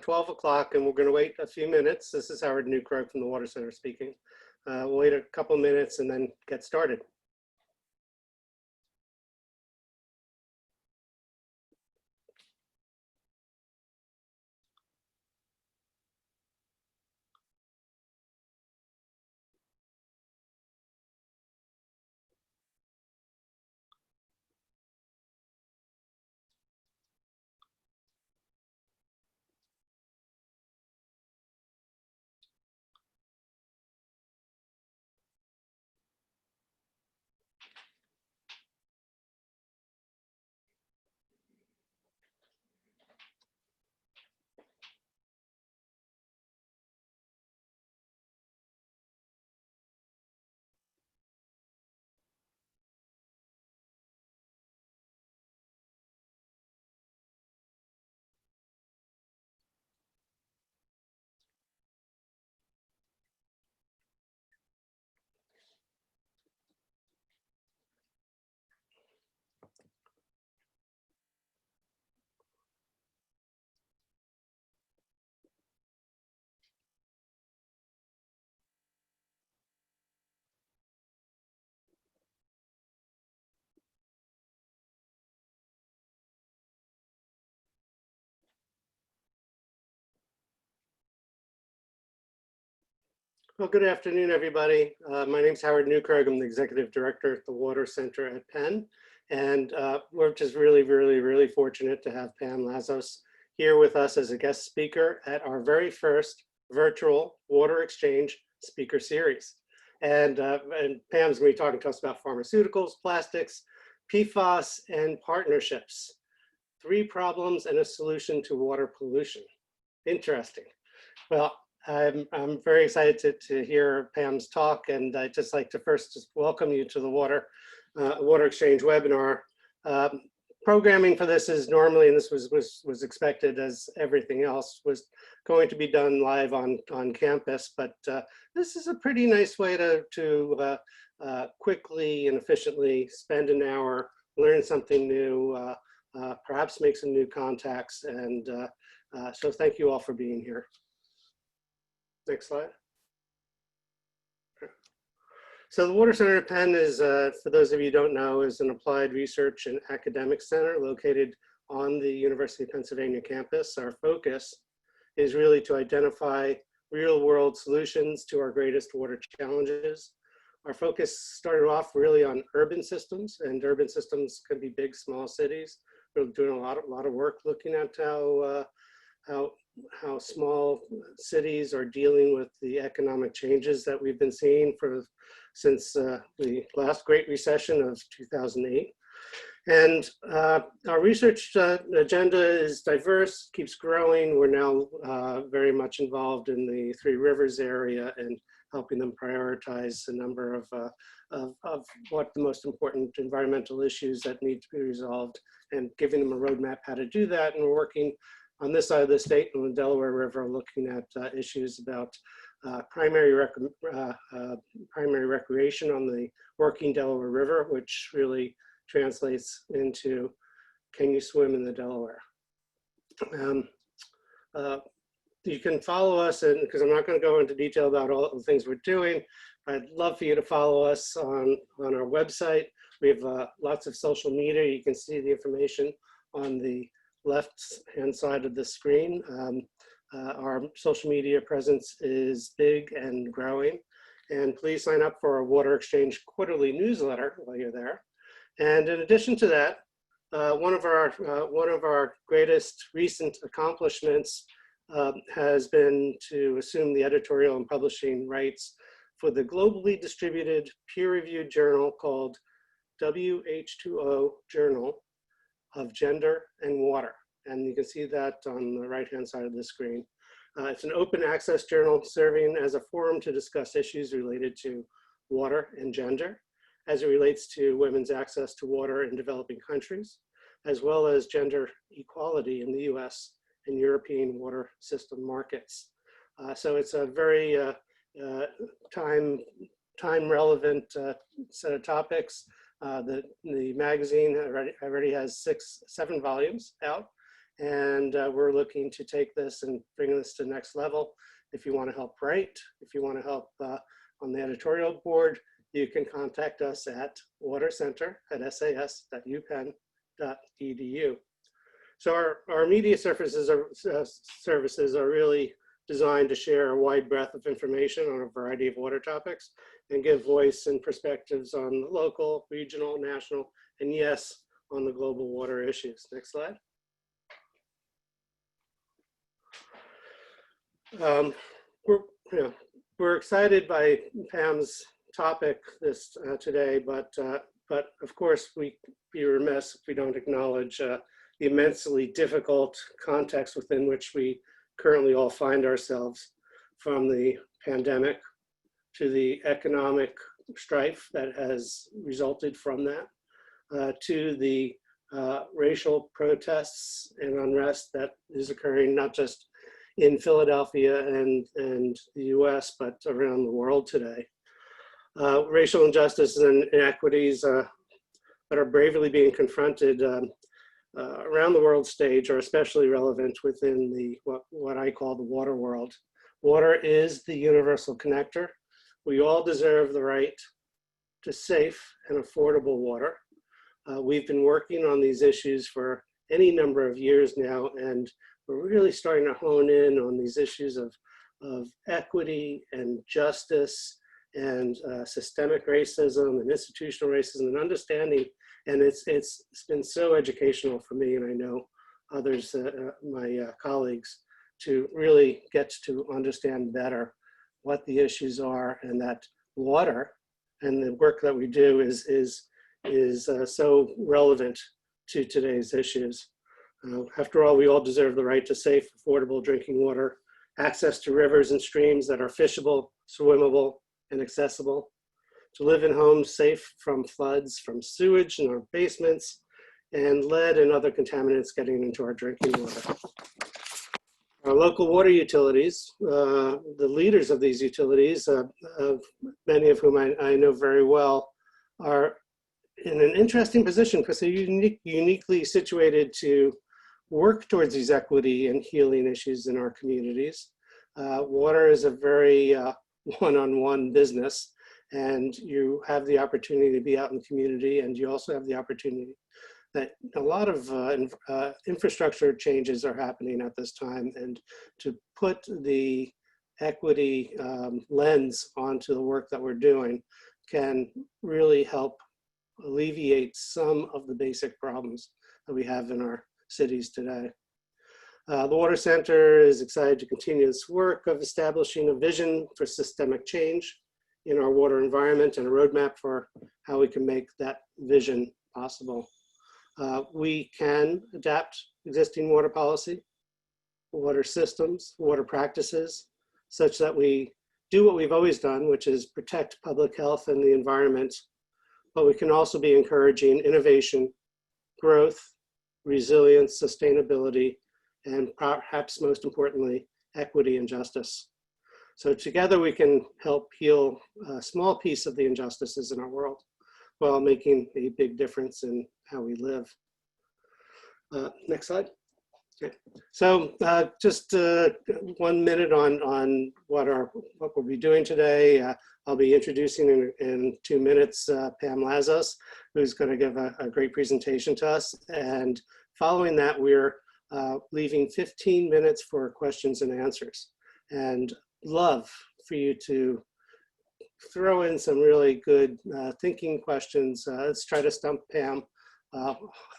12 o'clock and we're going to wait a few minutes. This is Howard Newkirk from the Water Center speaking. We'll wait a couple minutes and then get started. Well, good afternoon, everybody. My name is Howard Newkirk. I'm the Executive Director at the Water Center at Penn. And we're just really fortunate to have Pam Lazos here with us as a guest speaker at our very first virtual water exchange speaker series. And Pam's going to be talking to us about pharmaceuticals, plastics, PFAS, and partnerships. 3 problems and a solution to water pollution. Interesting. Well, I'm very excited to hear Pam's talk, and I'd just like to first just welcome you to the Water Exchange webinar. Programming for this is normally, and this was expected as everything else, was going to be done live on campus, but this is a pretty nice way to quickly and efficiently spend an hour, learn something new, perhaps make some new contacts, and so thank you all for being here. Next slide. So the Water Center at Penn is, for those of you who don't know, is an applied research and academic center located on the University of Pennsylvania campus. Our focus is really to identify real-world solutions to our greatest water challenges. Our focus started off really on urban systems, and urban systems can be big, small cities. We're doing a lot of work looking at how small cities are dealing with the economic changes that we've been seeing since the last Great Recession of 2008. And our research agenda is diverse, keeps growing. We're now very much involved in the Three Rivers area and helping them prioritize a number of what the most important environmental issues that need to be resolved and giving them a roadmap how to do that. And we're working on this side of the state, on the Delaware River, looking at issues about primary recreation on the working Delaware River, which really translates into, can you swim in the Delaware? You can follow us, and because I'm not going to go into detail about all the things we're doing, I'd love for you to follow us on our website. We have lots of social media. You can see the information on the left-hand side of the screen. Our social media presence is big and growing. And please sign up for our Water Exchange quarterly newsletter while you're there. And in addition to that, one of our greatest recent accomplishments has been to assume the editorial and publishing rights for the globally distributed peer-reviewed journal called WH2O Journal of Gender and Water. And you can see that on the right-hand side of the screen. It's an open access journal serving as a forum to discuss issues related to water and gender, as it relates to women's access to water in developing countries, as well as gender equality in the US and European water system markets. So it's a very time-relevant set of topics. The magazine already has 7 volumes out, And we're looking to take this and bring this to the next level. If you want to help write, if you want to help on the editorial board, you can contact us at watercenter@sas.upenn.edu. So our media services are really designed to share a wide breadth of information on a variety of water topics and give voice and perspectives on the local, regional, national, and yes, on the global water issues. Next slide. We're excited by Pam's topic today, but of course we'd be remiss if we don't acknowledge the immensely difficult context within which we currently all find ourselves, from the pandemic to the economic strife that has resulted from that, to the racial protests and unrest that is occurring not just in Philadelphia and the US, but around the world today. Racial injustices and inequities that are bravely being confronted around the world stage are especially relevant within the what I call the water world. Water is the universal connector. We all deserve the right to safe and affordable water. We've been working on these issues for any number of years now, and we're really starting to hone in on these issues of equity and justice and systemic racism and institutional racism and understanding. And it's been so educational for me, and I know others, my colleagues, to really get to understand better what the issues are, and that water and the work that we do is so relevant to today's issues. After all, we all deserve the right to safe, affordable drinking water, access to rivers and streams that are fishable, swimmable, and accessible, to live in homes safe from floods, from sewage in our basements, and lead and other contaminants getting into our drinking water. Our local water utilities, the leaders of these utilities, many of whom I know very well, are in an interesting position because they're uniquely situated to work towards these equity and healing issues in our communities. Water is a very one-on-one business, and you have the opportunity to be out in the community, and you also have the opportunity that a lot of infrastructure changes are happening at this time, and to put the equity lens onto the work that we're doing can really help alleviate some of the basic problems that we have in our cities today. The Water Center is excited to continue its work of establishing a vision for systemic change in our water environment and a roadmap for how we can make that vision possible. We can adapt existing water policy, water systems, water practices, such that we do what we've always done, which is protect public health and the environment, but we can also be encouraging innovation, growth, resilience, sustainability, and perhaps most importantly, equity and justice. So together we can help heal a small piece of the injustices in our world while making a big difference in how we live. Next slide. Okay. So just 1 minute on what we'll be doing today. I'll be introducing in 2 minutes Pam Lazos, who's going to give a great presentation to us. And following that, we're leaving 15 minutes for questions and answers. And love for you to throw in some really good thinking questions. Let's try to stump Pam.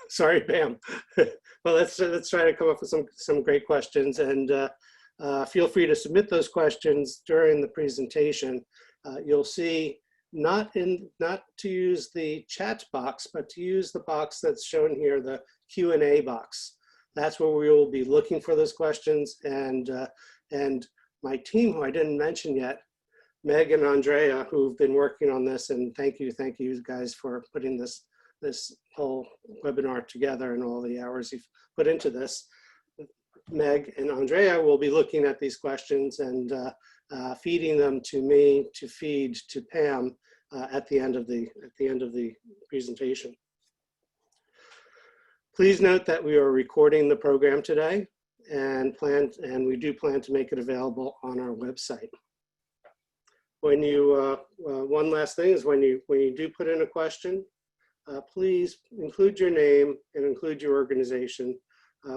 Sorry, Pam. Well, let's try to come up with some great questions, and feel free to submit those questions during the presentation. You'll see not to use the chat box, but to use the box that's shown here, the Q&A box. That's where we will be looking for those questions, and my team, who I didn't mention yet, Meg and Andrea, who've been working on this, and thank you guys for putting this whole webinar together and all the hours you've put into this. Meg and Andrea will be looking at these questions and feeding them to me to feed to Pam at the end of the presentation. Please note that we are recording the program today and we do plan to make it available on our website. When you, one last thing is when you do put in a question, please include your name and include your organization.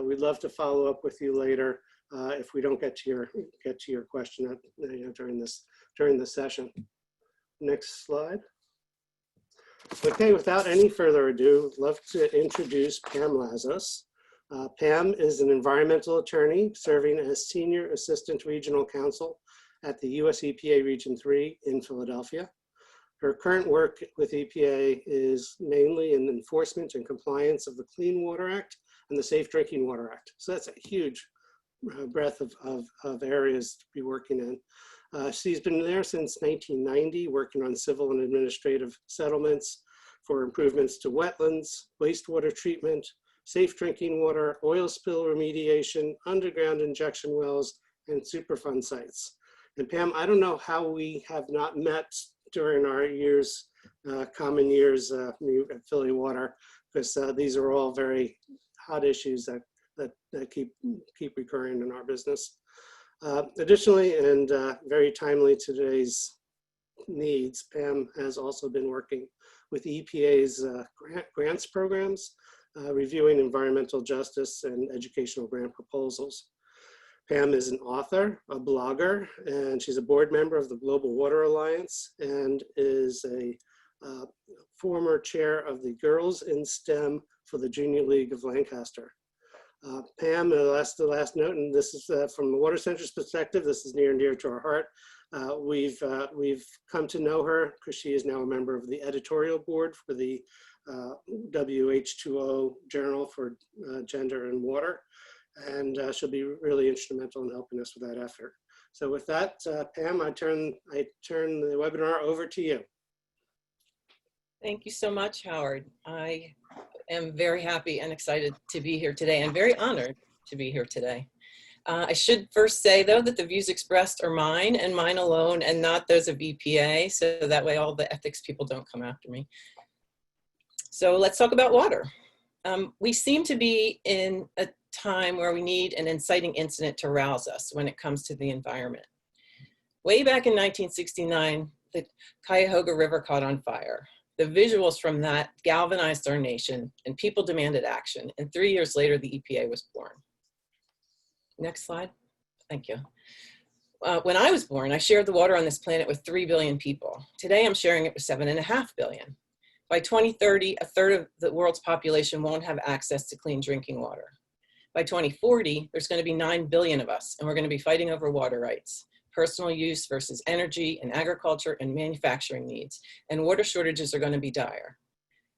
We'd love to follow up with you later if we don't get to your question during this session. Next slide. Okay, without any further ado, I'd love to introduce Pam Lazos. Pam is an environmental attorney serving as Senior Assistant Regional Counsel at the US EPA Region 3 in Philadelphia. Her current work with EPA is mainly in enforcement and compliance of the Clean Water Act and the Safe Drinking Water Act. So that's a huge breadth of areas to be working in. She's been there since 1990, working on civil and administrative settlements for improvements to wetlands, wastewater treatment, safe drinking water, oil spill remediation, underground injection wells, and Superfund sites. And Pam, I don't know how we have not met during our years, common years at Philly Water, because these are all very hot issues that keep recurring in our business. Additionally, and very timely to today's needs, Pam has also been working with EPA's grants programs, reviewing environmental justice and educational grant proposals. Pam is an author, a blogger, and she's a board member of the Global Water Alliance and is a former chair of the Girls in STEM for the Junior League of Lancaster. Pam, the last note, and this is from the Water Center's perspective, this is near and dear to our heart. We've come to know her because she is now a member of the editorial board for the WH2O Journal for Gender and Water, and she'll be really instrumental in helping us with that effort. So with that, Pam, I turn the webinar over to you. Thank you so much, Howard. I am very happy and excited to be here today and very honored to be here today. I should first say, though, that the views expressed are mine and mine alone and not those of EPA, so that way all the ethics people don't come after me. So let's talk about water. We seem to be in a time where we need an inciting incident to rouse us when it comes to the environment. Way back in 1969, the Cuyahoga River caught on fire. The visuals from that galvanized our nation and people demanded action. And 3 years later, the EPA was born. Next slide. Thank you. When I was born, I shared the water on this planet with 3 billion people. Today, I'm sharing it with 7.5 billion. By 2030, a third of the world's population won't have access to clean drinking water. By 2040, there's going to be 9 billion of us, and we're going to be fighting over water rights. Personal use versus energy and agriculture and manufacturing needs, and water shortages are going to be dire.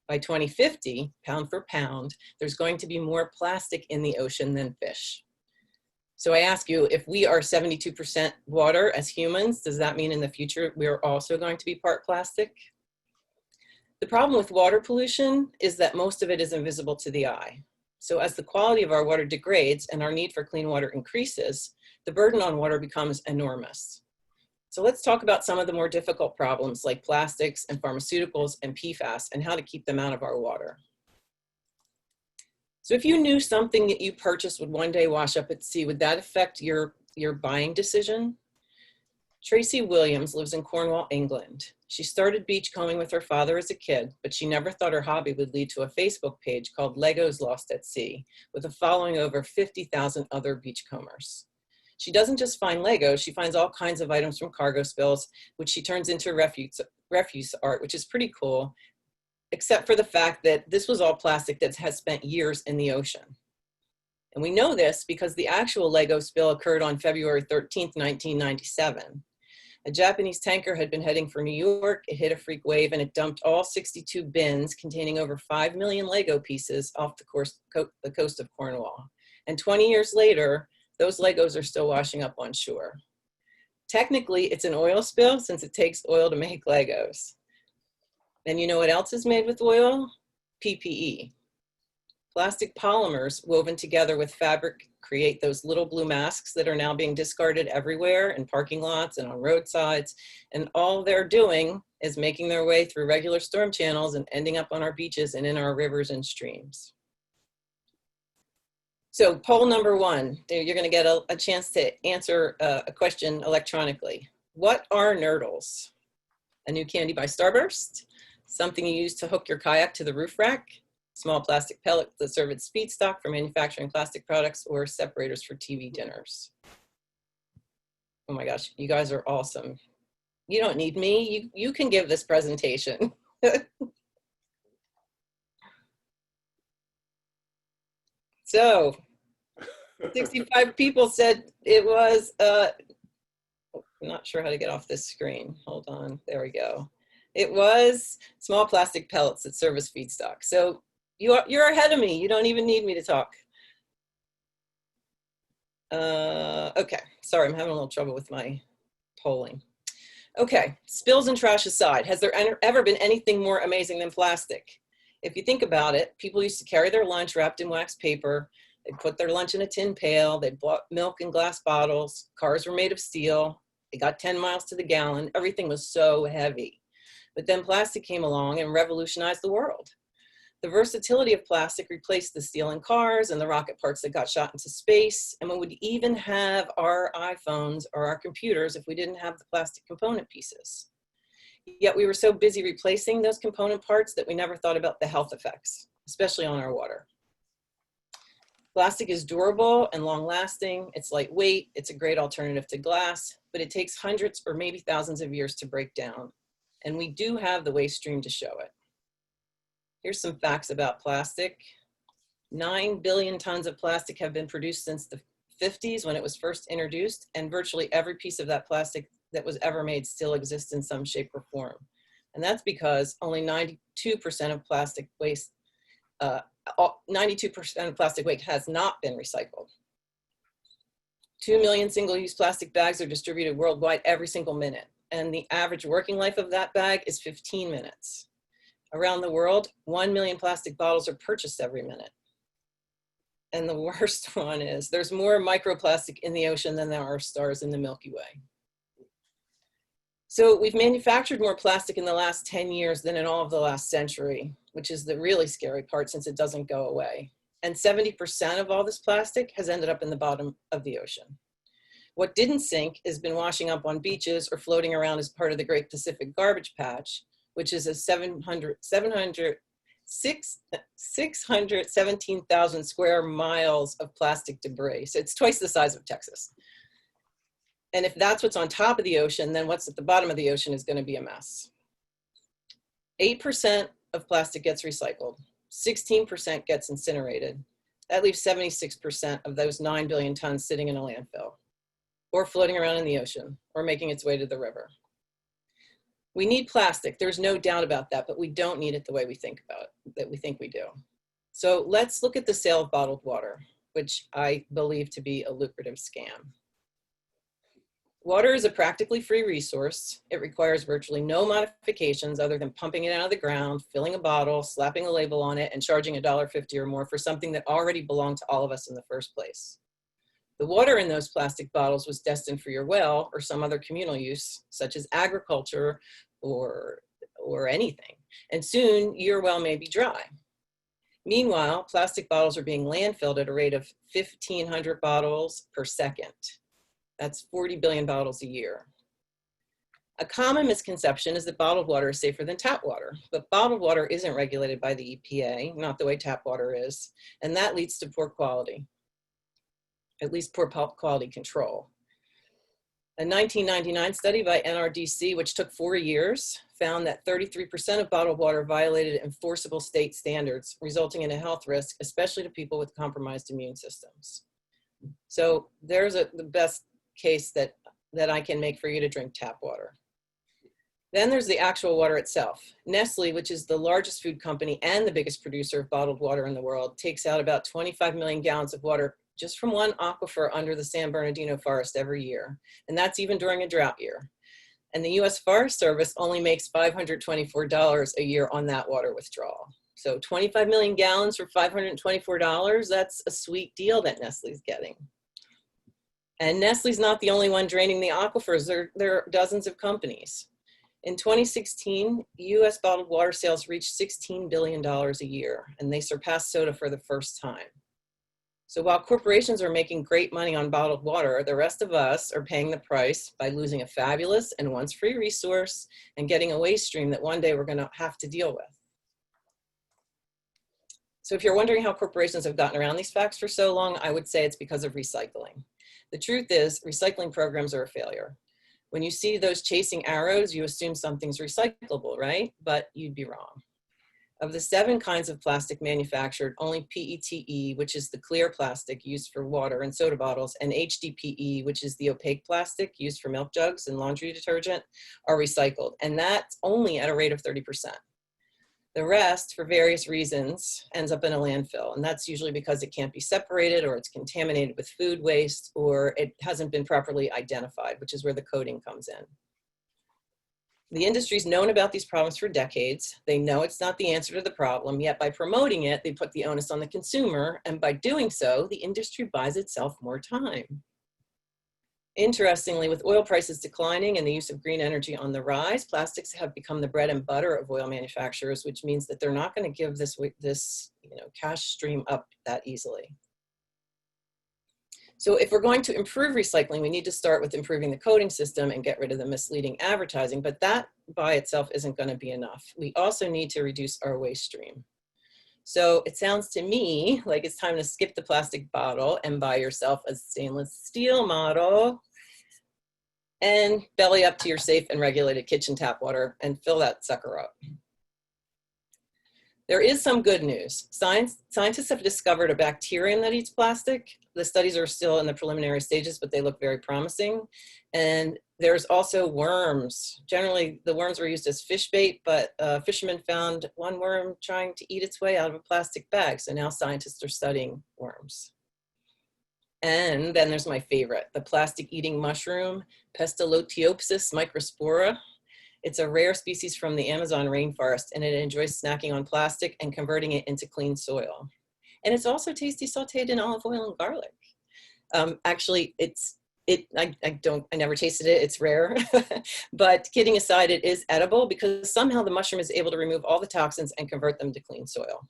By 2050, pound for pound, there's going to be more plastic in the ocean than fish. So I ask you, if we are 72% water as humans, does that mean in the future we are also going to be part plastic? The problem with water pollution is that most of it is invisible to the eye. So as the quality of our water degrades and our need for clean water increases, the burden on water becomes enormous. So let's talk about some of the more difficult problems like plastics and pharmaceuticals and PFAS and how to keep them out of our water. So if you knew something that you purchased would one day wash up at sea, would that affect your buying decision? Tracy Williams lives in Cornwall, England. She started beachcombing with her father as a kid, but she never thought her hobby would lead to a Facebook page called Legos Lost at Sea, with a following over 50,000 other beachcombers. She doesn't just find Legos, she finds all kinds of items from cargo spills, which she turns into refuse art, which is pretty cool, except for the fact that this was all plastic that has spent years in the ocean. And we know this because the actual Lego spill occurred on February 13th, 1997. A Japanese tanker had been heading for New York. It hit a freak wave and it dumped all 62 bins containing over 5 million Lego pieces off the coast of Cornwall. And 20 years later, those Legos are still washing up on shore. Technically, it's an oil spill since it takes oil to make Legos. And you know what else is made with oil? PPE. Plastic polymers woven together with fabric create those little blue masks that are now being discarded everywhere in parking lots and on roadsides. And all they're doing is making their way through regular storm channels and ending up on our beaches and in our rivers and streams. So poll number one, you're going to get a chance to answer a question electronically. What are nurdles? A new candy by Starburst, something you use to hook your kayak to the roof rack, small plastic pellets that serve as feedstock for manufacturing plastic products, or separators for TV dinners. Oh my gosh, you guys are awesome. You don't need me. You can give this presentation. So 65 people said it was, I'm not sure how to get off this screen. Hold on, there we go. It was small plastic pellets that serve as feedstock. So you're ahead of me. You don't even need me to talk. Okay, sorry, I'm having a little trouble with my polling. Okay, spills and trash aside, has there ever been anything more amazing than plastic? If you think about it, people used to carry their lunch wrapped in wax paper. They'd put their lunch in a tin pail. They'd bought milk in glass bottles. Cars were made of steel. They got 10 miles to the gallon. Everything was so heavy. But then plastic came along and revolutionized the world. The versatility of plastic replaced the steel in cars and the rocket parts that got shot into space. And we would even have our iPhones or our computers if we didn't have the plastic component pieces. Yet we were so busy replacing those component parts that we never thought about the health effects, especially on our water. Plastic is durable and long-lasting. It's lightweight. It's a great alternative to glass, but it takes hundreds or maybe thousands of years to break down. And we do have the waste stream to show it. Here's some facts about plastic. 9 billion tons of plastic have been produced since the 50s when it was first introduced, and virtually every piece of that plastic that was ever made still exists in some shape or form. And that's because only 92% of plastic waste 92% of plastic waste has not been recycled. 2 million single-use plastic bags are distributed worldwide every single minute, and the average working life of that bag is 15 minutes. Around the world, 1 million plastic bottles are purchased every minute. And the worst one is there's more microplastic in the ocean than there are stars in the Milky Way. So we've manufactured more plastic in the last 10 years than in all of the last century, which is the really scary part since it doesn't go away. And 70% of all this plastic has ended up in the bottom of the ocean. What didn't sink has been washing up on beaches or floating around as part of the Great Pacific Garbage Patch, which is a 617,000 square miles of plastic debris. So it's twice the size of Texas. And if that's what's on top of the ocean, then what's at the bottom of the ocean is going to be a mess. 8% of plastic gets recycled. 16% gets incinerated. That leaves 76% of those 9 billion tons sitting in a landfill, or floating around in the ocean, or making its way to the river. We need plastic, there's no doubt about that, but we don't need it the way we think about it, that we think we do. So let's look at the sale of bottled water, which I believe to be a lucrative scam. Water is a practically free resource. It requires virtually no modifications other than pumping it out of the ground, filling a bottle, slapping a label on it, and charging $1.50 or more for something that already belonged to all of us in the first place. The water in those plastic bottles was destined for your well or some other communal use, such as agriculture or anything. And soon your well may be dry. Meanwhile, plastic bottles are being landfilled at a rate of 1,500 bottles per second. That's 40 billion bottles a year. A common misconception is that bottled water is safer than tap water, but bottled water isn't regulated by the EPA, not the way tap water is, and that leads to poor quality. At least poor quality control. A 1999 study by NRDC, which took 4 years, found that 33% of bottled water violated enforceable state standards, resulting in a health risk, especially to people with compromised immune systems. So there's the best case that I can make for you to drink tap water. Then there's the actual water itself. Nestle, which is the largest food company and the biggest producer of bottled water in the world, takes out about 25 million gallons of water just from one aquifer under the San Bernardino forest every year. And that's even during a drought year. And the US Forest Service only makes $524 a year on that water withdrawal. So 25 million gallons for $524, that's a sweet deal that Nestle's getting. And Nestle's not the only one draining the aquifers. There are dozens of companies. In 2016, US bottled water sales reached $16 billion a year, and they surpassed soda for the first time. So while corporations are making great money on bottled water, the rest of us are paying the price by losing a fabulous and once free resource and getting a waste stream that one day we're going to have to deal with. So if you're wondering how corporations have gotten around these facts for so long, I would say it's because of recycling. The truth is, recycling programs are a failure. When you see those chasing arrows, you assume something's recyclable, right? But you'd be wrong. Of the 7 kinds of plastic manufactured, only PETE, which is the clear plastic used for water and soda bottles, and HDPE, which is the opaque plastic used for milk jugs and laundry detergent, are recycled. And that's only at a rate of 30%. The rest, for various reasons, ends up in a landfill. And that's usually because it can't be separated, or it's contaminated with food waste, or it hasn't been properly identified, which is where the coding comes in. The industry's known about these problems for decades. They know it's not the answer to the problem, yet by promoting it, they put the onus on the consumer, and by doing so, the industry buys itself more time. Interestingly, with oil prices declining and the use of green energy on the rise, plastics have become the bread and butter of oil manufacturers, which means that they're not going to give this cash stream up that easily. So if we're going to improve recycling, we need to start with improving the coding system and get rid of the misleading advertising, but that by itself isn't going to be enough. We also need to reduce our waste stream. So it sounds to me like it's time to skip the plastic bottle and buy yourself a stainless steel model and belly up to your safe and regulated kitchen tap water and fill that sucker up. There is some good news. Scientists have discovered a bacterium that eats plastic. The studies are still in the preliminary stages, but they look very promising. And there's also worms. Generally, the worms were used as fish bait, but fishermen found one worm trying to eat its way out of a plastic bag. So now scientists are studying worms. And then there's my favorite, the plastic-eating mushroom, Pestaloteuthis microspora. It's a rare species from the Amazon rainforest, and it enjoys snacking on plastic and converting it into clean soil. And it's also tasty sauteed in olive oil and garlic. Actually, I never tasted it, it's rare. But kidding aside, it is edible because somehow the mushroom is able to remove all the toxins and convert them to clean soil.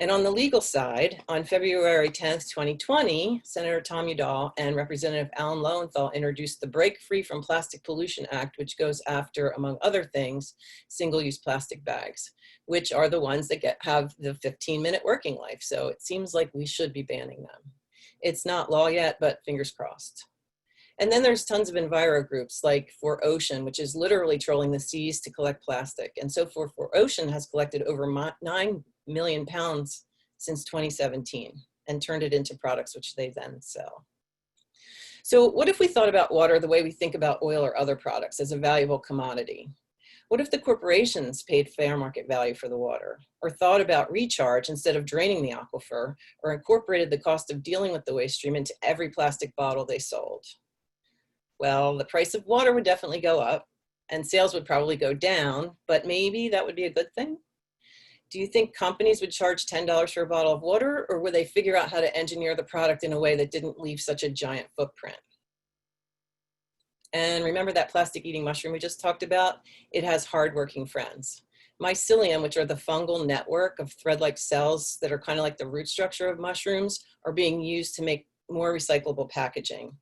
And on the legal side, on February 10th, 2020, Senator Tom Udall and Representative Alan Lowenthal introduced the Break Free from Plastic Pollution Act, which goes after, among other things, single-use plastic bags, which are the ones that have the 15-minute working life. So it seems like we should be banning them. It's not law yet, but fingers crossed. And then there's tons of enviro groups like For Ocean, which is literally trolling the seas to collect plastic. And so For Ocean has collected over 9 million pounds since 2017 and turned it into products which they then sell. So what if we thought about water the way we think about oil or other products, as a valuable commodity? What if the corporations paid fair market value for the water, or thought about recharge instead of draining the aquifer, or incorporated the cost of dealing with the waste stream into every plastic bottle they sold? Well, the price of water would definitely go up and sales would probably go down, but maybe that would be a good thing. Do you think companies would charge $10 for a bottle of water, or would they figure out how to engineer the product in a way that didn't leave such a giant footprint? And remember that plastic eating mushroom we just talked about? It has hardworking friends. Mycelium, which are the fungal network of thread-like cells that are kind of like the root structure of mushrooms, are being used to make more recyclable packaging.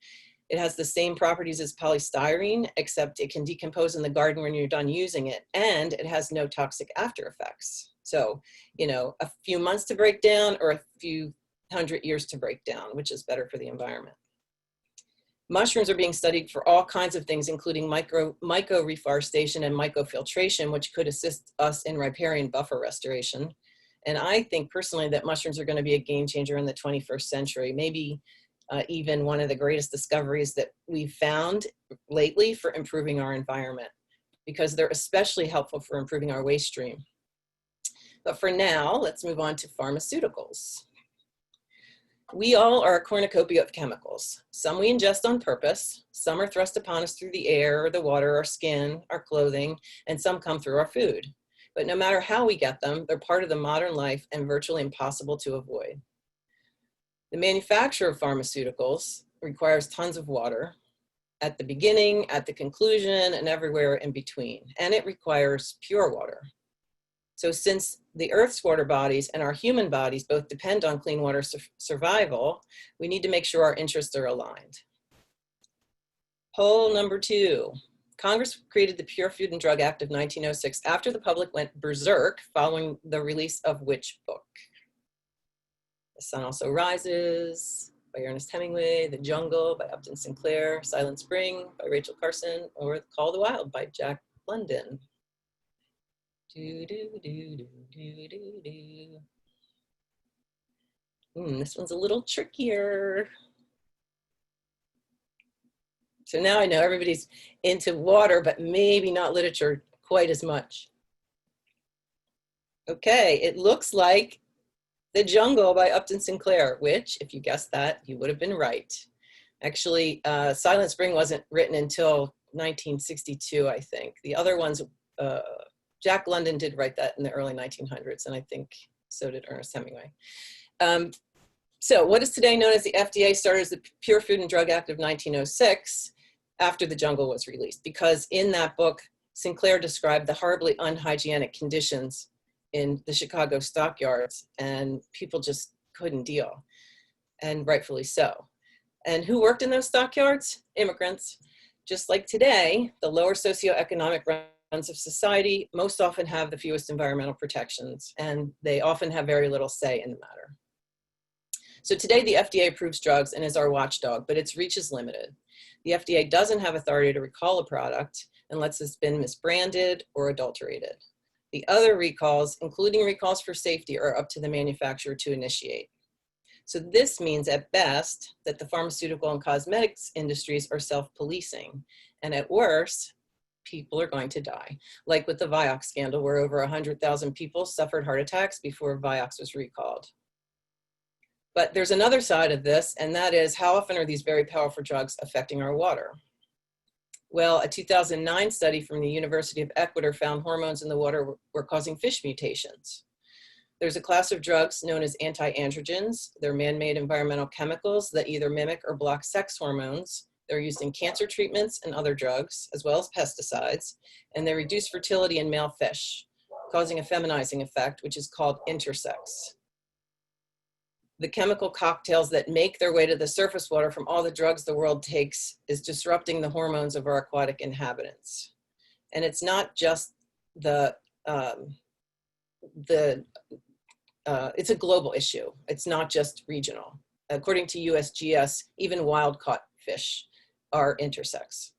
It has the same properties as polystyrene, except it can decompose in the garden when you're done using it, and it has no toxic after effects. So, a few months to break down or a few 100 years to break down, which is better for the environment. Mushrooms are being studied for all kinds of things, including myco-reforestation and mycofiltration, which could assist us in riparian buffer restoration. And I think personally that mushrooms are going to be a game changer in the 21st century, maybe even one of the greatest discoveries that we've found lately for improving our environment, because they're especially helpful for improving our waste stream. But for now, let's move on to pharmaceuticals. We all are a cornucopia of chemicals. Some we ingest on purpose, some are thrust upon us through the air or the water, our skin, our clothing, and some come through our food. But no matter how we get them, they're part of the modern life and virtually impossible to avoid. The manufacture of pharmaceuticals requires tons of water at the beginning, at the conclusion, and everywhere in between. And it requires pure water. So since the Earth's water bodies and our human bodies both depend on clean water survival, we need to make sure our interests are aligned. Poll number 2. Congress created the Pure Food and Drug Act of 1906 after the public went berserk following the release of which book? The Sun Also Rises by Ernest Hemingway, The Jungle by Upton Sinclair, Silent Spring by Rachel Carson, or Call of the Wild by Jack London. This one's a little trickier. So now I know everybody's into water, but maybe not literature quite as much. Okay, it looks like The Jungle by Upton Sinclair, which, if you guessed that, you would have been right. Actually, Silent Spring wasn't written until 1962, I think. The other ones, Jack London did write that in the early 1900s, and I think so did Ernest Hemingway. So what is today known as the FDA started as the Pure Food and Drug Act of 1906 after The Jungle was released, because in that book, Sinclair described the horribly unhygienic conditions in the Chicago stockyards, and people just couldn't deal, and rightfully so. And who worked in those stockyards? Immigrants. Just like today, the lower socioeconomic runs of society most often have the fewest environmental protections, and they often have very little say in the matter. So today the FDA approves drugs and is our watchdog, but its reach is limited. The FDA doesn't have authority to recall a product unless it's been misbranded or adulterated. The other recalls, including recalls for safety, are up to the manufacturer to initiate. So this means at best that the pharmaceutical and cosmetics industries are self-policing, and at worst, people are going to die. Like with the Vioxx scandal, where over 100,000 people suffered heart attacks before Vioxx was recalled. But there's another side of this, and that is, how often are these very powerful drugs affecting our water? Well, a 2009 study from the University of Exeter found hormones in the water were causing fish mutations. There's a class of drugs known as anti-androgens. They're man-made environmental chemicals that either mimic or block sex hormones. They're used in cancer treatments and other drugs, as well as pesticides, and they reduce fertility in male fish, causing a feminizing effect, which is called intersex. The chemical cocktails that make their way to the surface water from all the drugs the world takes is disrupting the hormones of our aquatic inhabitants. And it's not just it's a global issue. It's not just regional. According to USGS, even wild-caught fish are intersex.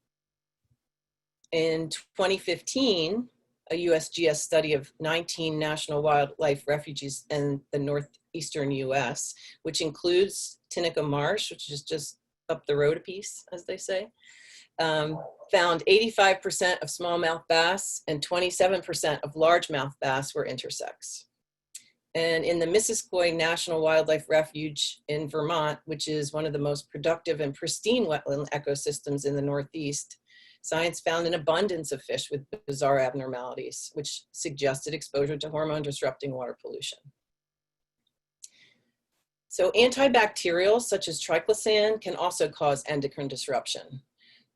In 2015, a USGS study of 19 national wildlife refuges in the northeastern US, which includes Tinicum Marsh, which is just up the road a piece, as they say, found 85% of smallmouth bass and 27% of largemouth bass were intersex. And in the Missisquoi National Wildlife Refuge in Vermont, which is one of the most productive and pristine wetland ecosystems in the Northeast, science found an abundance of fish with bizarre abnormalities, which suggested exposure to hormone-disrupting water pollution. So antibacterials such as triclosan can also cause endocrine disruption.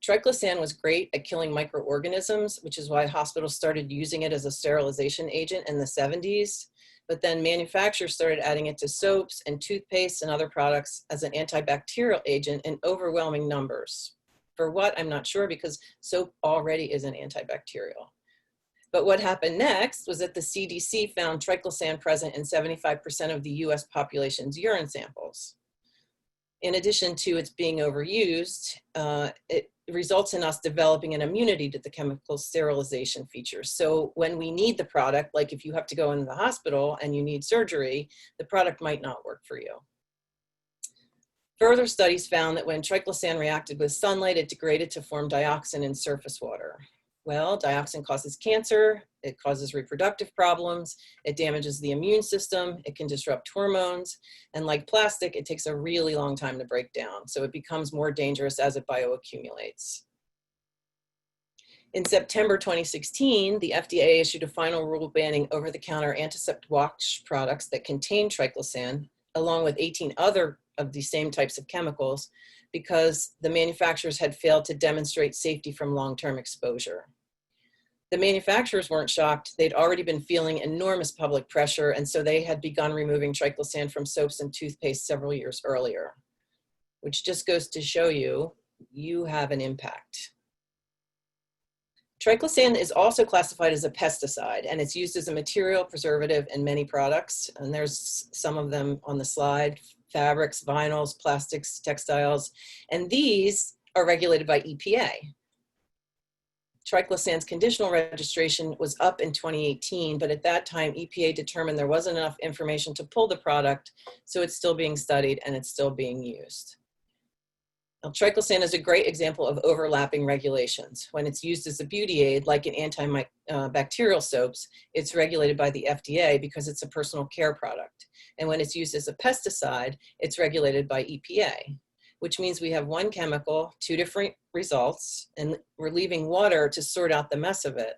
Triclosan was great at killing microorganisms, which is why hospitals started using it as a sterilization agent in the 70s. But then manufacturers started adding it to soaps and toothpaste and other products as an antibacterial agent in overwhelming numbers. For what, I'm not sure, because soap already is an antibacterial. But what happened next was that the CDC found triclosan present in 75% of the US population's urine samples. In addition to its being overused, it results in us developing an immunity to the chemical sterilization features. So when we need the product, like if you have to go into the hospital and you need surgery, the product might not work for you. Further studies found that when triclosan reacted with sunlight, it degraded to form dioxin in surface water. Well, dioxin causes cancer, it causes reproductive problems, it damages the immune system, it can disrupt hormones, and like plastic, it takes a really long time to break down, so it becomes more dangerous as it bioaccumulates. In September 2016, the FDA issued a final rule banning over-the-counter antiseptic wash products that contain triclosan, along with 18 other of the same types of chemicals, because the manufacturers had failed to demonstrate safety from long-term exposure. The manufacturers weren't shocked. They'd already been feeling enormous public pressure, and so they had begun removing triclosan from soaps and toothpaste several years earlier, which just goes to show you, you have an impact. Triclosan is also classified as a pesticide, and it's used as a material preservative in many products, and there's some of them on the slide: fabrics, vinyls, plastics, textiles, and these are regulated by EPA. Triclosan's conditional registration was up in 2018, but at that time, EPA determined there wasn't enough information to pull the product, so it's still being studied and it's still being used. Now, triclosan is a great example of overlapping regulations. When it's used as a beauty aid, like in antibacterial soaps, it's regulated by the FDA because it's a personal care product. And when it's used as a pesticide, it's regulated by EPA, which means we have one chemical, two different results, and we're leaving water to sort out the mess of it,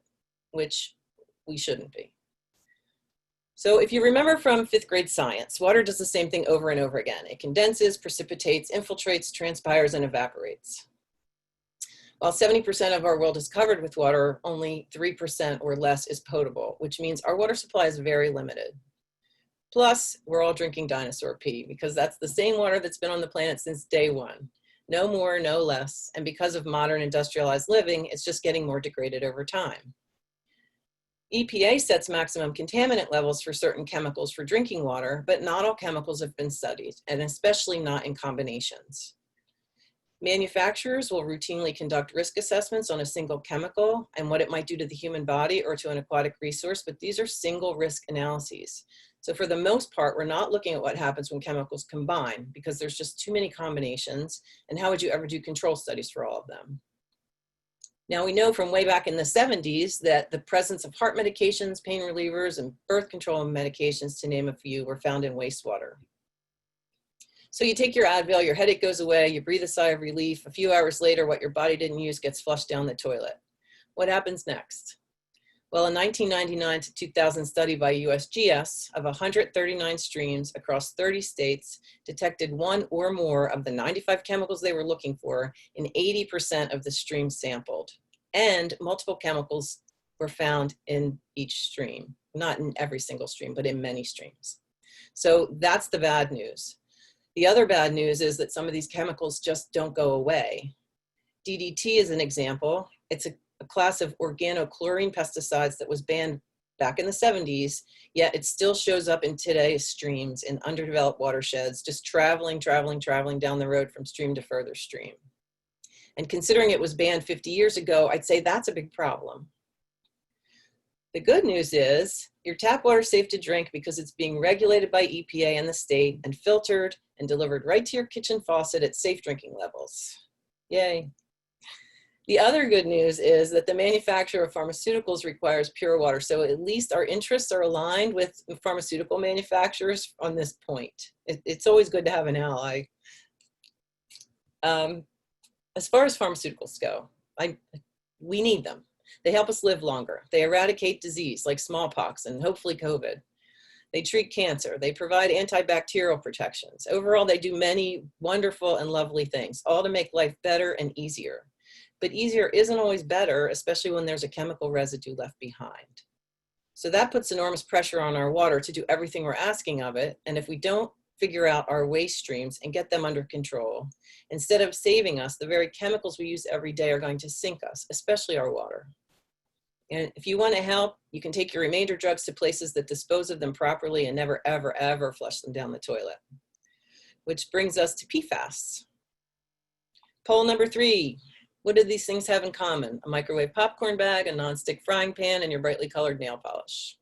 which we shouldn't be. So if you remember from 5th grade science, water does the same thing over and over again. It condenses, precipitates, infiltrates, transpires, and evaporates. While 70% of our world is covered with water, only 3% or less is potable, which means our water supply is very limited. Plus, we're all drinking dinosaur pee because that's the same water that's been on the planet since day one. No more, no less. And because of modern industrialized living, it's just getting more degraded over time. EPA sets maximum contaminant levels for certain chemicals for drinking water, but not all chemicals have been studied, and especially not in combinations. Manufacturers will routinely conduct risk assessments on a single chemical and what it might do to the human body or to an aquatic resource, but these are single risk analyses. So for the most part, we're not looking at what happens when chemicals combine because there's just too many combinations, and how would you ever do control studies for all of them? Now we know from way back in the 70s that the presence of heart medications, pain relievers, and birth control medications, to name a few, were found in wastewater. So you take your Advil, your headache goes away, you breathe a sigh of relief. A few hours later, what your body didn't use gets flushed down the toilet. What happens next? Well, a 1999 to 2000 study by USGS of 139 streams across 30 states detected one or more of the 95 chemicals they were looking for in 80% of the streams sampled. And multiple chemicals were found in each stream, not in every single stream, but in many streams. So that's the bad news. The other bad news is that some of these chemicals just don't go away. DDT is an example. It's a class of organochlorine pesticides that was banned back in the 70s, yet it still shows up in today's streams in underdeveloped watersheds, just traveling down the road from stream to further stream. And considering it was banned 50 years ago, I'd say that's a big problem. The good news is your tap water is safe to drink because it's being regulated by EPA and the state and filtered and delivered right to your kitchen faucet at safe drinking levels. Yay. The other good news is that the manufacturer of pharmaceuticals requires pure water. So at least our interests are aligned with pharmaceutical manufacturers on this point. It's always good to have an ally. As far as pharmaceuticals go, we need them. They help us live longer. They eradicate disease like smallpox and hopefully COVID. They treat cancer. They provide antibacterial protections. Overall, they do many wonderful and lovely things, all to make life better and easier. But easier isn't always better, especially when there's a chemical residue left behind. So that puts enormous pressure on our water to do everything we're asking of it. And if we don't figure out our waste streams and get them under control, instead of saving us, the very chemicals we use every day are going to sink us, especially our water. And if you want to help, you can take your remainder drugs to places that dispose of them properly and never, ever, ever flush them down the toilet. Which brings us to PFAS. Poll number 3. What do these things have in common? A microwave popcorn bag, a nonstick frying pan, and your brightly colored nail polish.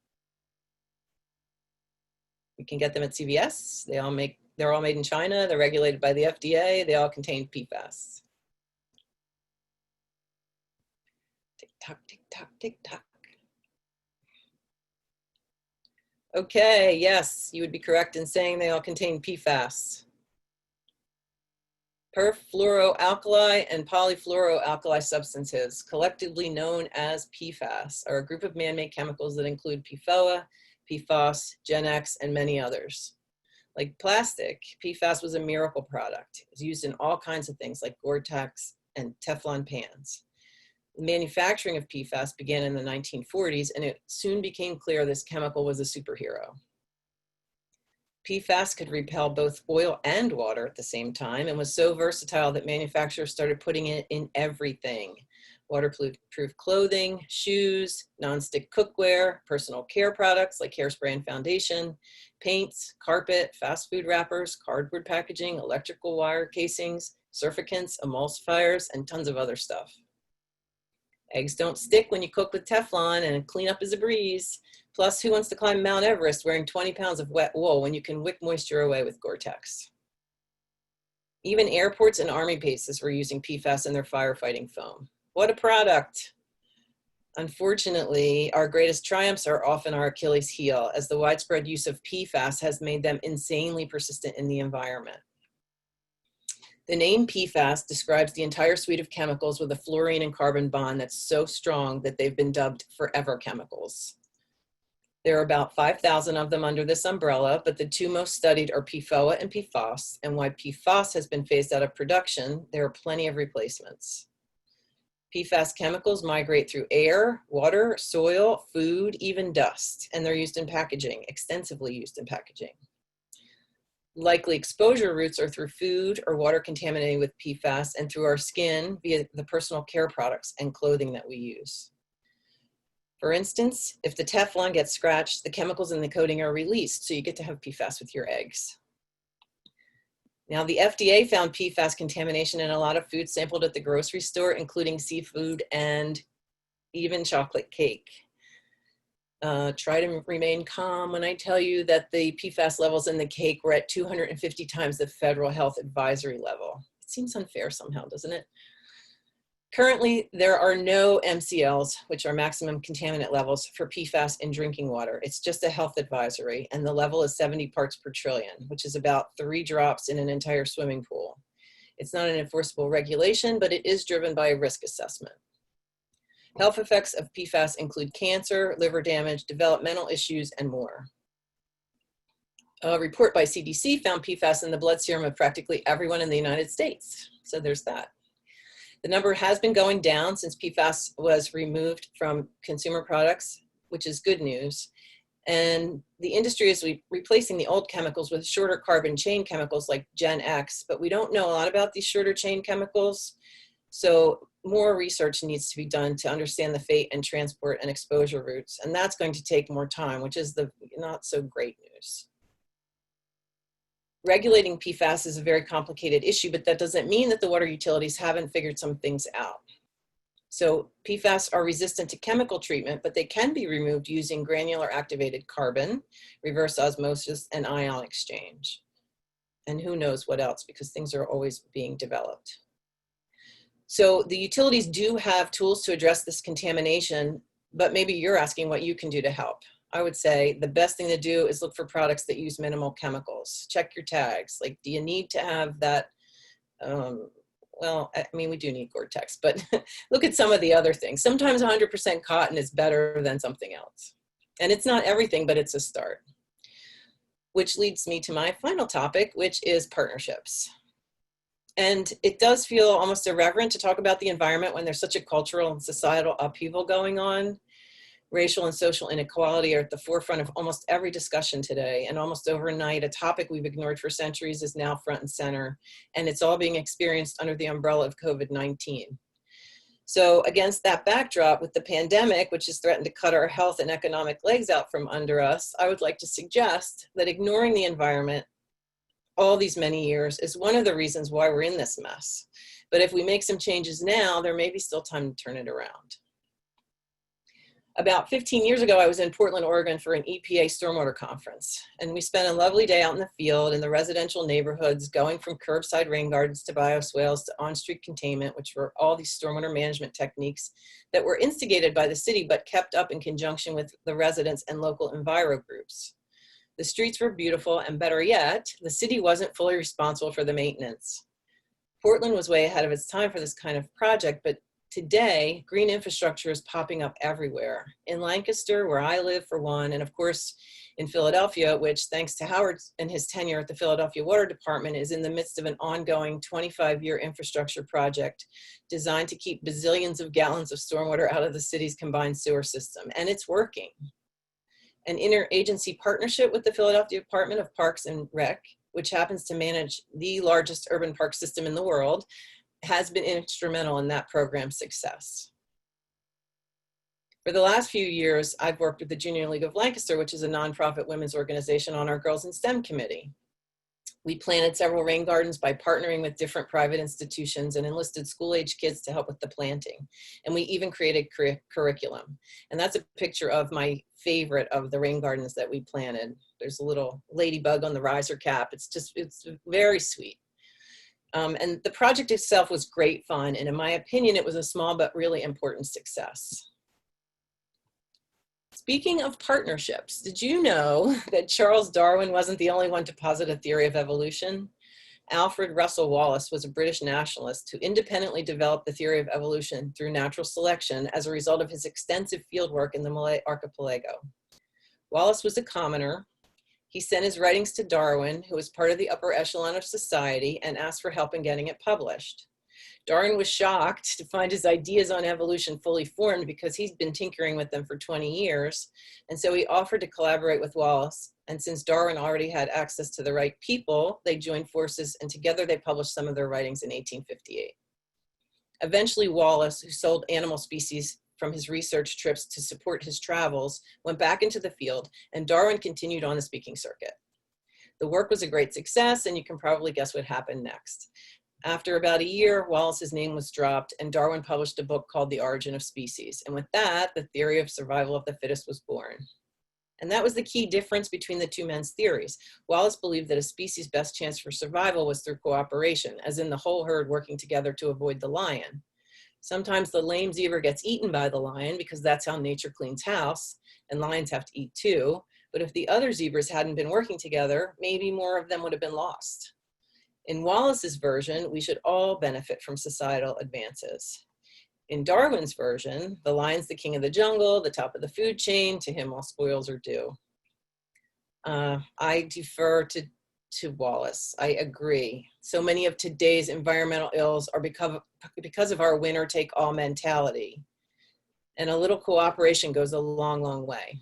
You can get them at CVS. They're all made in China. They're regulated by the FDA. They all contain PFAS. Tick tock, tick tock, tick tock. Okay, yes, you would be correct in saying they all contain PFAS. Perfluoroalkali and polyfluoroalkali substances, collectively known as PFAS, are a group of man-made chemicals that include PFOA, PFAS, Gen X, and many others. Like plastic, PFAS was a miracle product. It was used in all kinds of things like Gore-Tex and Teflon pans. Manufacturing of PFAS began in the 1940s, and it soon became clear this chemical was a superhero. PFAS could repel both oil and water at the same time and was so versatile that manufacturers started putting it in everything. Waterproof clothing, shoes, nonstick cookware, personal care products like hairspray and foundation, paints, carpet, fast food wrappers, cardboard packaging, electrical wire casings, surfactants, emulsifiers, and tons of other stuff. Eggs don't stick when you cook with Teflon, and cleanup is a breeze. Plus, who wants to climb Mount Everest wearing 20 pounds of wet wool when you can wick moisture away with Gore-Tex? Even airports and army bases were using PFAS in their firefighting foam. What a product! Unfortunately, our greatest triumphs are often our Achilles heel, as the widespread use of PFAS has made them insanely persistent in the environment. The name PFAS describes the entire suite of chemicals with a fluorine and carbon bond that's so strong that they've been dubbed forever chemicals. There are about 5,000 of them under this umbrella, but the two most studied are PFOA and PFAS, and while PFAS has been phased out of production, there are plenty of replacements. PFAS chemicals migrate through air, water, soil, food, even dust, and they're used in packaging, extensively used in packaging. Likely exposure routes are through food or water contaminated with PFAS and through our skin via the personal care products and clothing that we use. For instance, if the Teflon gets scratched, the chemicals in the coating are released, so you get to have PFAS with your eggs. Now, the FDA found PFAS contamination in a lot of food sampled at the grocery store, including seafood and even chocolate cake. Try to remain calm when I tell you that the PFAS levels in the cake were at 250 times the federal health advisory level. It seems unfair somehow, doesn't it? Currently, there are no MCLs, which are maximum contaminant levels for PFAS in drinking water. It's just a health advisory, and the level is 70 parts per trillion, which is about 3 drops in an entire swimming pool. It's not an enforceable regulation, but it is driven by a risk assessment. Health effects of PFAS include cancer, liver damage, developmental issues, and more. A report by CDC found PFAS in the blood serum of practically everyone in the United States. So there's that. The number has been going down since PFAS was removed from consumer products, which is good news. And the industry is replacing the old chemicals with shorter carbon chain chemicals like Gen X, but we don't know a lot about these shorter chain chemicals. So more research needs to be done to understand the fate and transport and exposure routes. And that's going to take more time, which is the not so great news. Regulating PFAS is a very complicated issue, but that doesn't mean that the water utilities haven't figured some things out. So PFAS are resistant to chemical treatment, but they can be removed using granular activated carbon, reverse osmosis, and ion exchange. And who knows what else, because things are always being developed. So the utilities do have tools to address this contamination, but maybe you're asking what you can do to help. I would say the best thing to do is look for products that use minimal chemicals. Check your tags. Like, do you need to have that? Well, I mean, we do need Gore-Tex, but look at some of the other things. Sometimes 100% cotton is better than something else. And it's not everything, but it's a start. Which leads me to my final topic, which is partnerships. And it does feel almost irreverent to talk about the environment when there's such a cultural and societal upheaval going on. Racial and social inequality are at the forefront of almost every discussion today, and almost overnight, a topic we've ignored for centuries is now front and center, and it's all being experienced under the umbrella of COVID-19. So against that backdrop, with the pandemic, which has threatened to cut our health and economic legs out from under us, I would like to suggest that ignoring the environment all these many years is one of the reasons why we're in this mess. But if we make some changes now, there may be still time to turn it around. About 15 years ago, I was in Portland, Oregon for an EPA stormwater conference, and we spent a lovely day out in the field in the residential neighborhoods, going from curbside rain gardens to bioswales to on-street containment, which were all these stormwater management techniques that were instigated by the city, but kept up in conjunction with the residents and local enviro groups. The streets were beautiful, and better yet, the city wasn't fully responsible for the maintenance. Portland was way ahead of its time for this kind of project, but today, green infrastructure is popping up everywhere. In Lancaster, where I live for one, and of course in Philadelphia, which thanks to Howard and his tenure at the Philadelphia Water Department is in the midst of an ongoing 25-year infrastructure project designed to keep bazillions of gallons of stormwater out of the city's combined sewer system, and it's working. An interagency partnership with the Philadelphia Department of Parks and Rec, which happens to manage the largest urban park system in the world, has been instrumental in that program's success. For the last few years, I've worked with the Junior League of Lancaster, which is a nonprofit women's organization, on our Girls in STEM committee. We planted several rain gardens by partnering with different private institutions and enlisted school-age kids to help with the planting. And we even created curriculum. And that's a picture of my favorite of the rain gardens that we planted. There's a little ladybug on the riser cap. It's very sweet. And the project itself was great fun. And in my opinion, it was a small but really important success. Speaking of partnerships, did you know that Charles Darwin wasn't the only one to posit a theory of evolution? Alfred Russel Wallace was a British nationalist who independently developed the theory of evolution through natural selection as a result of his extensive fieldwork in the Malay archipelago. Wallace was a commoner. He sent his writings to Darwin, who was part of the upper echelon of society, and asked for help in getting it published. Darwin was shocked to find his ideas on evolution fully formed because he's been tinkering with them for 20 years. And so he offered to collaborate with Wallace. And since Darwin already had access to the right people, they joined forces and together they published some of their writings in 1858. Eventually, Wallace, who sold animal species from his research trips to support his travels, went back into the field, and Darwin continued on the speaking circuit. The work was a great success, and you can probably guess what happened next. After about a year, Wallace's name was dropped, and Darwin published a book called The Origin of Species. And with that, the theory of survival of the fittest was born. And that was the key difference between the two men's theories. Wallace believed that a species' best chance for survival was through cooperation, as in the whole herd working together to avoid the lion. Sometimes the lame zebra gets eaten by the lion because that's how nature cleans house, and lions have to eat too. But if the other zebras hadn't been working together, maybe more of them would have been lost. In Wallace's version, we should all benefit from societal advances. In Darwin's version, the lion's the king of the jungle, the top of the food chain, to him all spoils are due. I defer to Wallace. I agree. So many of today's environmental ills are because of our winner-take-all mentality. And a little cooperation goes a long, long way.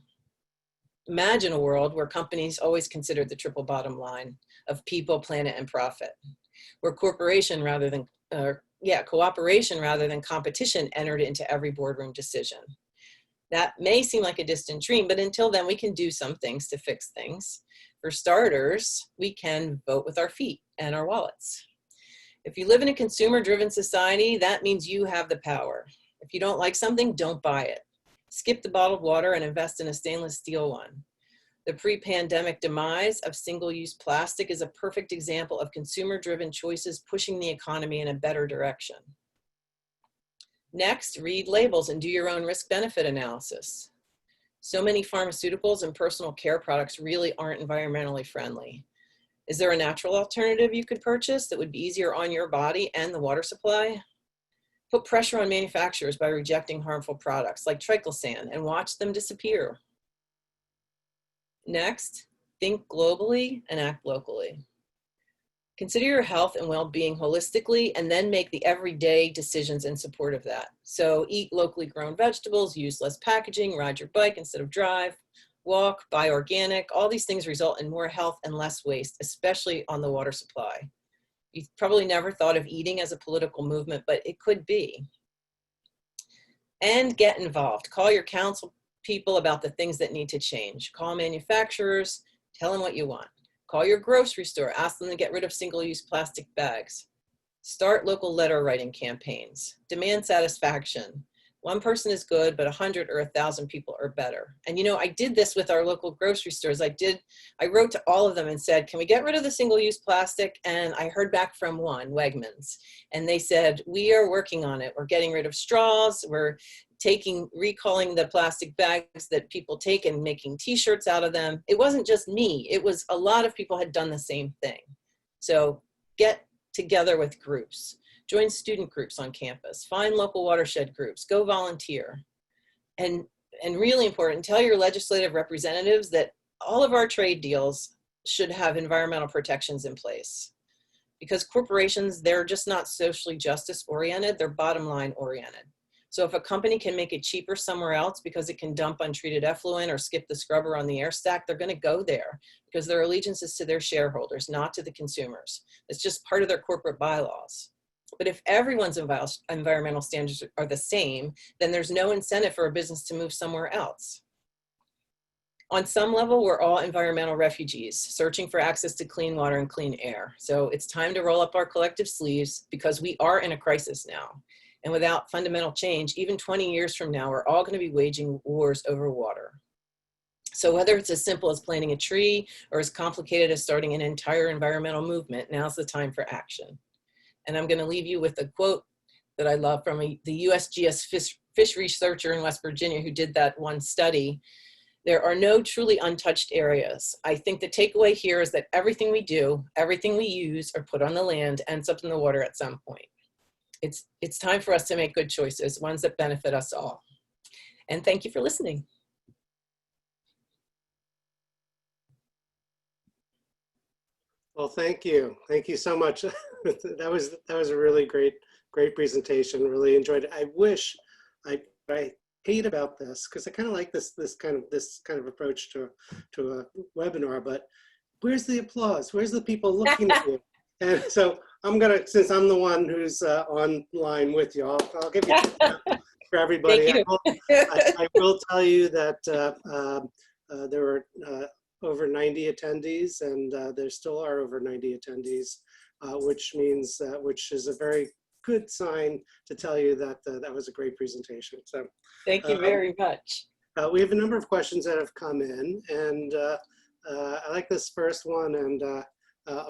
Imagine a world where companies always considered the triple bottom line of people, planet, and profit, where cooperation rather than competition entered into every boardroom decision. That may seem like a distant dream, but until then, we can do some things to fix things. For starters, we can vote with our feet and our wallets. If you live in a consumer-driven society, that means you have the power. If you don't like something, don't buy it. Skip the bottled water and invest in a stainless steel one. The pre-pandemic demise of single-use plastic is a perfect example of consumer-driven choices pushing the economy in a better direction. Next, read labels and do your own risk-benefit analysis. So many pharmaceuticals and personal care products really aren't environmentally friendly. Is there a natural alternative you could purchase that would be easier on your body and the water supply? Put pressure on manufacturers by rejecting harmful products like triclosan and watch them disappear. Next, think globally and act locally. Consider your health and well-being holistically and then make the everyday decisions in support of that. So eat locally grown vegetables, use less packaging, ride your bike instead of drive, walk, buy organic. All these things result in more health and less waste, especially on the water supply. You've probably never thought of eating as a political movement, but it could be. And get involved. Call your council people about the things that need to change. Call manufacturers, tell them what you want. Call your grocery store, ask them to get rid of single-use plastic bags. Start local letter writing campaigns. Demand satisfaction. One person is good, but 100 or 1,000 people are better. And you know, I did this with our local grocery stores. I wrote to all of them and said, can we get rid of the single-use plastic? And I heard back from one, Wegmans, and they said, we are working on it. We're getting rid of straws. We're recalling the plastic bags that people take and making t-shirts out of them. It wasn't just me. It was a lot of people had done the same thing. So get together with groups. Join student groups on campus, find local watershed groups, go volunteer. And really important, tell your legislative representatives that all of our trade deals should have environmental protections in place. Because corporations, they're just not socially justice oriented, they're bottom line oriented. So if a company can make it cheaper somewhere else because it can dump untreated effluent or skip the scrubber on the air stack, they're going to go there because their allegiance is to their shareholders, not to the consumers. It's just part of their corporate bylaws. But if everyone's environmental standards are the same, then there's no incentive for a business to move somewhere else. On some level, we're all environmental refugees searching for access to clean water and clean air. So it's time to roll up our collective sleeves because we are in a crisis now. And without fundamental change, even 20 years from now, we're all going to be waging wars over water. So whether it's as simple as planting a tree or as complicated as starting an entire environmental movement, now's the time for action. And I'm going to leave you with a quote that I love from the USGS fish researcher in West Virginia who did that one study. There are no truly untouched areas. I think the takeaway here is that everything we do, everything we use or put on the land ends up in the water at some point. It's time for us to make good choices, ones that benefit us all. And thank you for listening. Well, thank you. Thank you so much. That was a really great presentation. Really enjoyed it. I wish I hate about this because I kind of like this kind of approach to a webinar, but where's the applause? Where's the people looking at you? And so I'm gonna, since I'm the one who's online with you, I'll give you for everybody. Thank you. I will tell you that there were over 90 attendees, and there still are over 90 attendees, which means which is a very good sign to tell you that that was a great presentation. So thank you very much. We have a number of questions that have come in, and I like this first one, and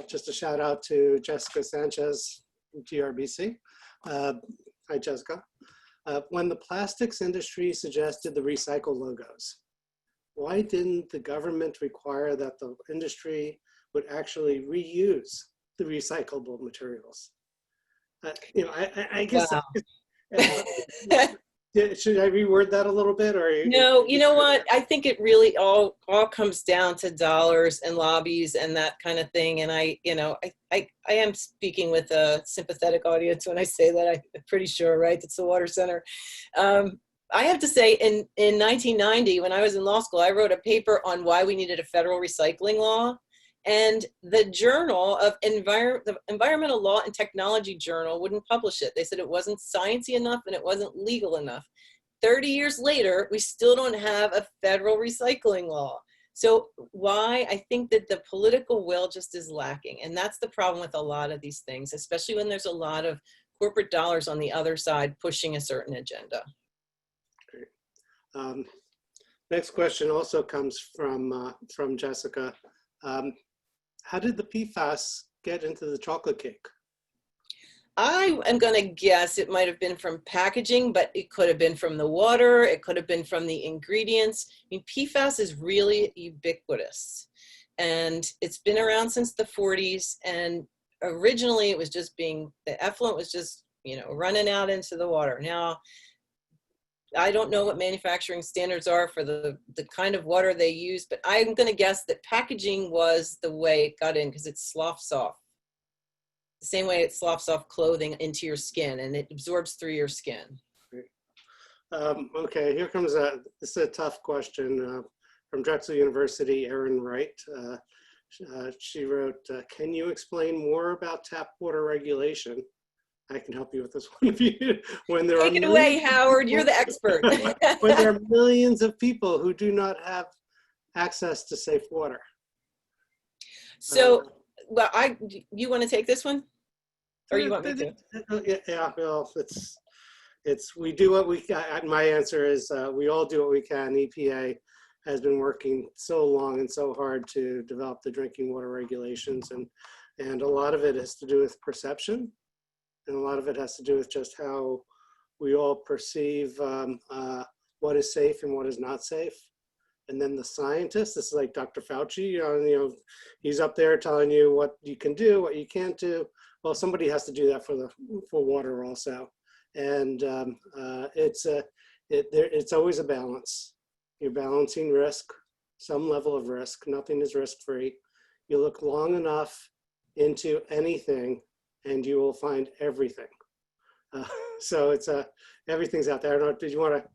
just a shout out to Jessica Sanchez, GRBC. Hi, Jessica. When the plastics industry suggested the recycle logos, why didn't the government require that the industry would actually reuse the recyclable materials? You know, I guess, Wow. should I reword that a little bit, or? No, you know what? I think it really all comes down to dollars and lobbies and that kind of thing. And I am speaking with a sympathetic audience when I say that. I'm pretty sure, right? It's the Water Center. I have to say, in 1990, when I was in law school, I wrote a paper on why we needed a federal recycling law. And the journal of the Environmental Law and Technology Journal wouldn't publish it. They said it wasn't sciencey enough and it wasn't legal enough. 30 years later, we still don't have a federal recycling law. So why? I think that the political will just is lacking. And that's the problem with a lot of these things, especially when there's a lot of corporate dollars on the other side pushing a certain agenda. Great. Next question also comes from Jessica. How did the PFAS get into the chocolate cake? I am going to guess it might have been from packaging, but it could have been from the water. It could have been from the ingredients. I mean, PFAS is really ubiquitous, and it's been around since the 40s. And originally, it was just the effluent was just, running out into the water. Now, I don't know what manufacturing standards are for the kind of water they use, but I'm going to guess that packaging was the way it got in because it sloughs off. The same way it sloughs off clothing into your skin and it absorbs through your skin. Okay, here comes this is a tough question from Drexel University, Erin Wright. She wrote, can you explain more about tap water regulation? I can help you with this one. Take it away, Howard. You're the expert. When there are millions of people who do not have access to safe water. So, well, you want to take this one, or you want me to? Yeah. Well, we do what we can. My answer is we all do what we can. EPA has been working so long and so hard to develop the drinking water regulations, and a lot of it has to do with perception. And a lot of it has to do with just how we all perceive what is safe and what is not safe. And then the scientists, this is like Dr. Fauci, he's up there telling you what you can do, what you can't do. well, somebody has to do that for water also. And it's always a balance. You're balancing risk, some level of risk. Nothing is risk-free. You look long enough into anything and you will find everything. So it's everything's out there. I don't know, did you want to?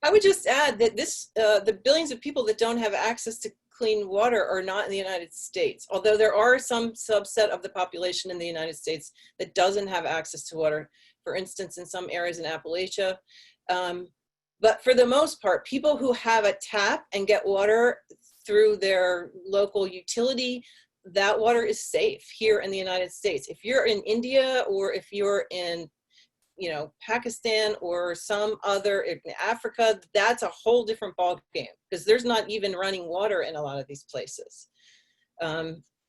I would just add that the billions of people that don't have access to clean water are not in the United States, although there are some subset of the population in the United States that doesn't have access to water, for instance, in some areas in Appalachia. But for the most part, people who have a tap and get water through their local utility, that water is safe here in the United States. If you're in India or if you're in Pakistan or some other in Africa, that's a whole different ball game because there's not even running water in a lot of these places.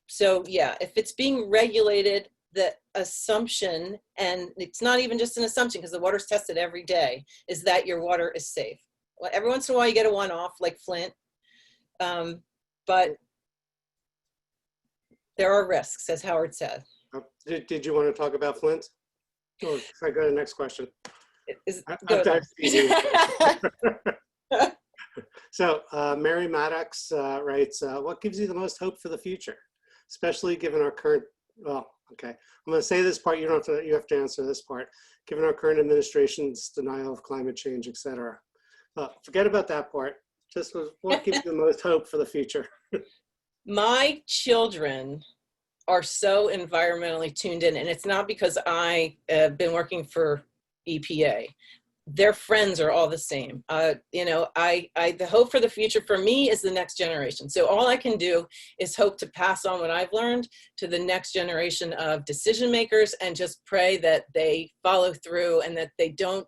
So yeah, if it's being regulated, the assumption, and it's not even just an assumption because the water's tested every day, is that your water is safe. Well, every once in a while you get a one-off like Flint, but there are risks, as Howard said. Did you want to talk about Flint? Or should I go to the next question? So Mary Maddox writes, what gives you the most hope for the future, especially given our current, well, okay, I'm going to say this part, you have to answer this part, given our current administration's denial of climate change, et cetera. Forget about that part. Just what gives you the most hope for the future? My children are so environmentally tuned in, and it's not because I have been working for EPA. Their friends are all the same. The hope for the future for me is the next generation. So all I can do is hope to pass on what I've learned to the next generation of decision makers and just pray that they follow through and that they don't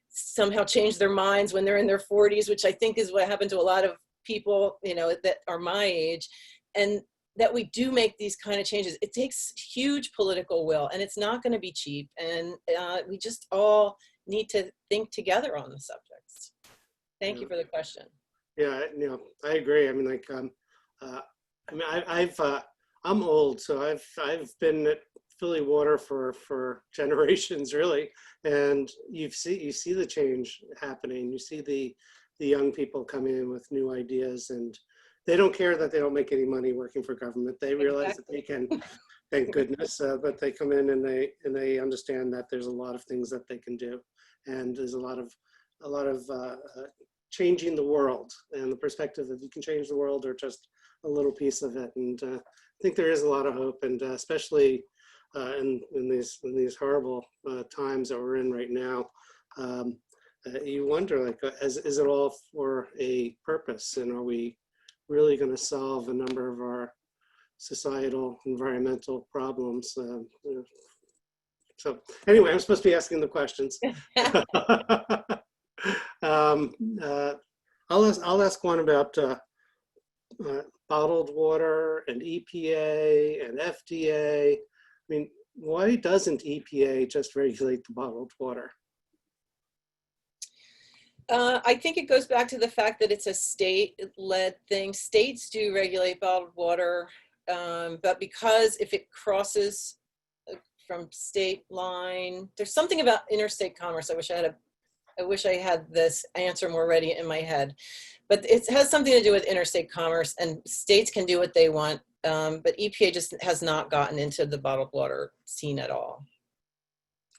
somehow change their minds when they're in their 40s, which I think is what happened to a lot of people, that are my age, and that we do make these kind of changes. It takes huge political will, and it's not going to be cheap. And we just all need to think together on the subjects. Thank you for the question. Yeah, I agree. I mean, I'm old, so I've been at Philly water for generations, really, and you see the change happening. You see the young people coming in with new ideas, and they don't care that they don't make any money working for government. They realize that they can, thank goodness, but they come in and they understand that there's a lot of things that they can do, and there's a lot of changing the world, and the perspective that you can change the world or just a little piece of it. And I think there is a lot of hope, and especially in these horrible times that we're in right now. You wonder, is it all for a purpose, and are we really going to solve a number of our societal environmental problems? So anyway, I'm supposed to be asking the questions. I'll ask one about bottled water and EPA and FDA. I mean, why doesn't EPA just regulate the bottled water? I think it goes back to the fact that it's a state-led thing. States do regulate bottled water, but because if it crosses from state line, there's something about interstate commerce. I wish I had this answer more ready in my head, but it has something to do with interstate commerce, and states can do what they want, but EPA just has not gotten into the bottled water scene at all.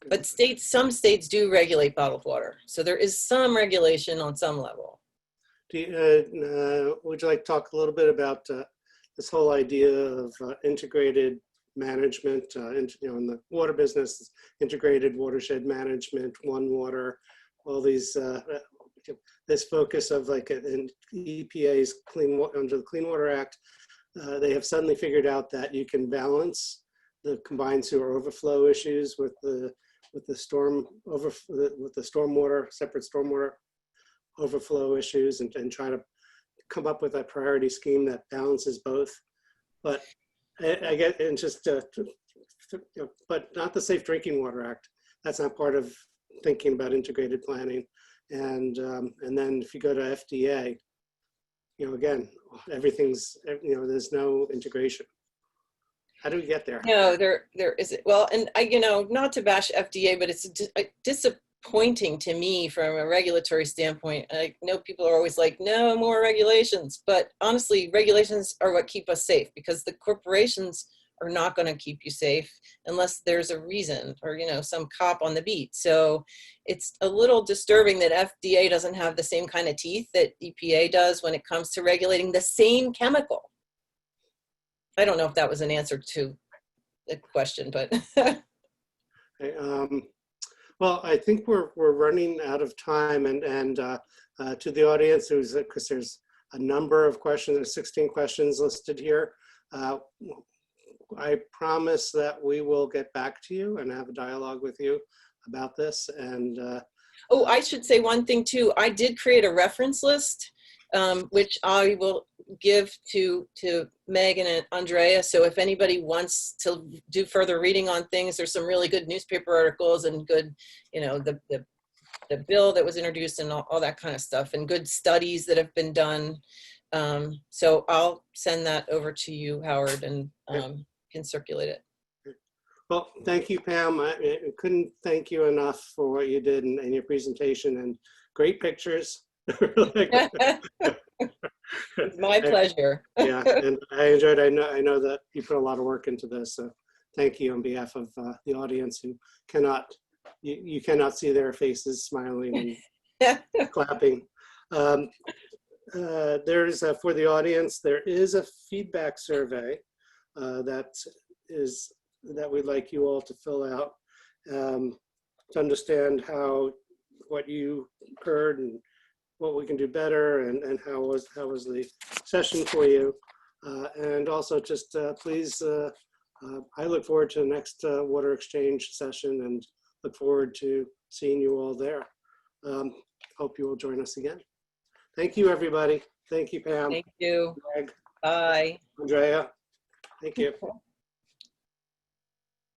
But some states do regulate bottled water, so there is some regulation on some level. Would you like to talk a little bit about this whole idea of integrated management, in the water business, integrated watershed management, one water, all these, this focus of in EPA's under the Clean Water Act, they have suddenly figured out that you can balance the combined sewer overflow issues with the separate stormwater overflow issues, and try to come up with a priority scheme that balances both. But I get, and just, but not the Safe Drinking Water Act. That's not part of thinking about integrated planning. And then if you go to FDA, again, everything's, there's no integration. How do we get there? No, there is. Well, and not to bash FDA, but it's disappointing to me from a regulatory standpoint. I know people are always like, no more regulations, but honestly, regulations are what keep us safe, because the corporations are not going to keep you safe unless there's a reason or, some cop on the beat. So it's a little disturbing that FDA doesn't have the same kind of teeth that EPA does when it comes to regulating the same chemical. I don't know if that was an answer to the question, but. Okay, well, I think we're running out of time, and to the audience, because there's a number of questions, there's 16 questions listed here. I promise that we will get back to you and have a dialogue with you about this. And oh, I should say one thing too. I did create a reference list, which I will give to Megan and Andrea. So if anybody wants to do further reading on things, there's some really good newspaper articles and good, the bill that was introduced and all that kind of stuff, and good studies that have been done. So I'll send that over to you, Howard, and can circulate it. Well, thank you, Pam. I couldn't thank you enough for what you did in your presentation, and great pictures. It's my pleasure. Yeah, and I enjoyed it. I know that you put a lot of work into this, so thank you on behalf of the audience who cannot, you cannot see their faces smiling and clapping. There's, for the audience, there is a feedback survey that we'd like you all to fill out to understand what you heard and what we can do better, and how was the session for you, and also just please, I look forward to the next water exchange session and look forward to seeing you all there. Hope you will join us again. Thank you, everybody. Thank you, Pam. Thank you. Greg, Bye. Andrea. Thank you.